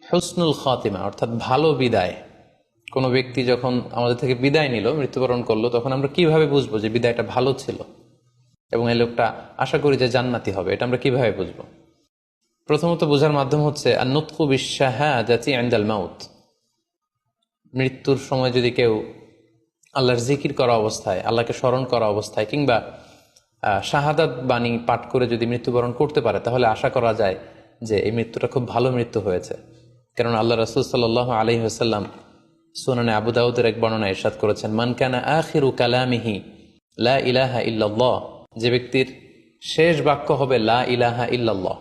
হুসনুল খাতিমা অর্থাৎ ভালো বিদায়। কোনো ব্যক্তি যখন আমাদের থেকে বিদায় নিল, মৃত্যুবরণ করলো, তখন আমরা কিভাবে বুঝবো যে বিদায়টা ভালো ছিল এবং এই লোকটা আশা করি যে জান্নাতি হবে? এটা আমরা কিভাবে বুঝবো? প্রথমত বোঝার মাধ্যম হচ্ছে আন-নুতকু বিশ-শাহাদাতি ইনদাল মাউত। মৃত্যুর সময় যদি কেউ আল্লাহর জিকির করা অবস্থায়, আল্লাহকে স্মরণ করা অবস্থায় কিংবা শাহাদাত বাণী পাঠ করে যদি মৃত্যুবরণ করতে পারে, তাহলে আশা করা যায় যে এই মৃত্যুটা খুব ভালো মৃত্যু হয়েছে। কারণ আল্লাহ রাসূল সাল্লাল্লাহু আলাইহি ওয়াসাল্লাম সুনানে আবু দাউদের এক বর্ণনায় ইরশাদ করেছেন, মান কানা আখিরু কালামিহি লা ইলাহা ইল্লাল্লাহ, যে ব্যক্তির শেষ বাক্য হবে লা ইলাহা ইল্লাল্লাহ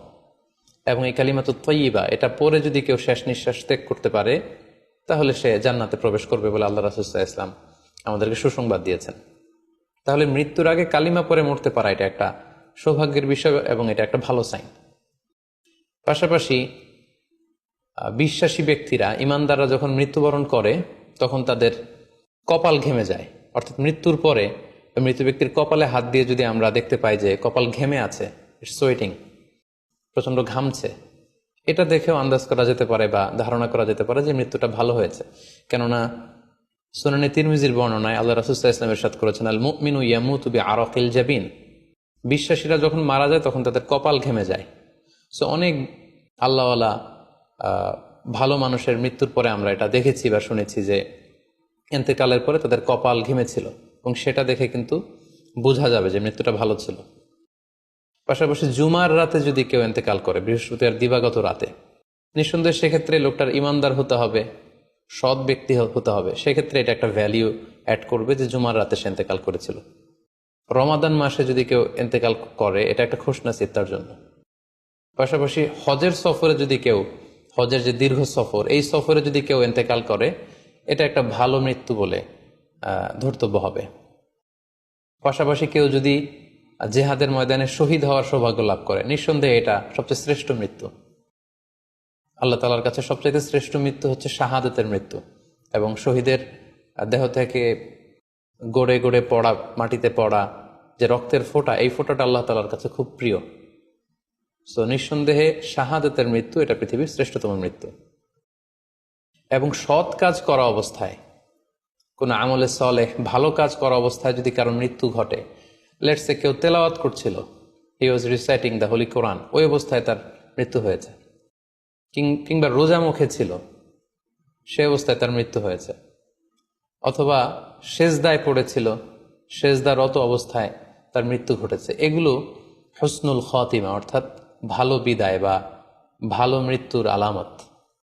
এবং এই কালিমাতুত তাইয়্যিবা, এটা পরে যদি কেউ শেষ নিঃশ্বাস ত্যাগ করতে পারে, তাহলে সে জান্নাতে প্রবেশ করবে বলে আল্লাহ রাসূল সাল্লাল্লাহু আলাইহি ওয়াসাল্লাম আমাদেরকে সুসংবাদ দিয়েছেন। তাহলে মৃত্যুর আগে কালিমা পরে মরতে পারা এটা একটা সৌভাগ্যের বিষয় এবং এটা একটা ভালো সাইন। পাশাপাশি বিশ্বাসী ব্যক্তিরা, ইমানদাররা যখন মৃত্যুবরণ করে তখন তাদের কপাল ঘেমে যায়। অর্থাৎ মৃত্যুর পরে মৃত ব্যক্তির কপালে হাত দিয়ে যদি আমরা দেখতে পাই যে কপাল ঘেমে আছে, ইটস সোয়েটিং, প্রচন্ড ঘামছে, এটা দেখেও আন্দাজ করা যেতে পারে বা ধারণা করা যেতে পারে যে মৃত্যুটা ভালো হয়েছে। কেননা সুনানে তিরমিজির বর্ণনায় আল্লাহ রাসূল সাল্লাল্লাহু আলাইহি ওয়াসাল্লাম ইরশাদ করেছেন, আল মুমিনু ইয়ামুতু বিআরাকিল জাবিন, বিশ্বাসীরা যখন মারা যায় তখন তাদের কপাল ঘেমে যায়। সো অনেক আল্লাহওয়ালা ভালো মানুষের মৃত্যুর পরে আমরা এটা দেখেছি বা শুনেছি যে ইন্তেকালের পরে তাদের কপাল ঘেমেছিল এবং সেটা দেখে কিন্তু বোঝা যাবে যে মৃত্যুটা ভালো ছিল। পাশাপাশি জুমার রাতে যদি কেউ ইন্তেকাল করে, বৃহস্পতিবার দিবাগত রাতে, নিঃসন্দেহে সেক্ষেত্রে লোকটার ইমানদার হতে হবে, সৎ ব্যক্তি হতে হবে। সেক্ষেত্রে এটা একটা ভ্যালিউ অ্যাড করবে যে জুমার রাতে সে ইন্তেকাল করেছিল। রমাদান মাসে যদি কেউ ইন্তেকাল করে, এটা একটা খুশনসিব তার জন্য। পাশাপাশি হজের সফরে যদি কেউ, হজের যে দীর্ঘ সফর, এই সফরে যদি কেউ ইন্তেকাল করে, এটা একটা ভালো মৃত্যু বলে ধর্তব্য হবে। পাশাপাশি কেউ যদি জেহাদের ময়দানে শহীদ হওয়ার সৌভাগ্য লাভ করে, নিঃসন্দেহে এটা সবচেয়ে শ্রেষ্ঠ মৃত্যু। আল্লাহ তাআলার কাছে সবচাইতে শ্রেষ্ঠ মৃত্যু হচ্ছে শাহাদাতের মৃত্যু, এবং শহীদের দেহ থেকে গড়ে গড়ে পড়া, মাটিতে পড়া যে রক্তের ফোঁটা, এই ফোঁটাটা আল্লাহ তাআলার কাছে খুব প্রিয়। সো নিঃসন্দেহে শাহাদাতের মৃত্যু এটা পৃথিবীর শ্রেষ্ঠতম মৃত্যু। এবং সৎ কাজ করা অবস্থায়, কোনো আমলে সলেহ ভালো কাজ করা অবস্থায় যদি কারো মৃত্যু ঘটে, লেটস সে কেউ তেলাওয়াত করছিল, হি ওয়াজ রিসাইটিং দ্য হোলি কোরআন, ওই অবস্থায় তার মৃত্যু হয়েছে, কিংবা রোজা মুখে ছিল, সে অবস্থায় তার মৃত্যু হয়েছে, অথবা সেজদায় পড়েছিল, সেজদারত অবস্থায় তার মৃত্যু ঘটেছে, এগুলো হুসনুল খাতিমা অর্থাৎ ভালো বিদায় বা ভালো মৃত্যুর আলামত।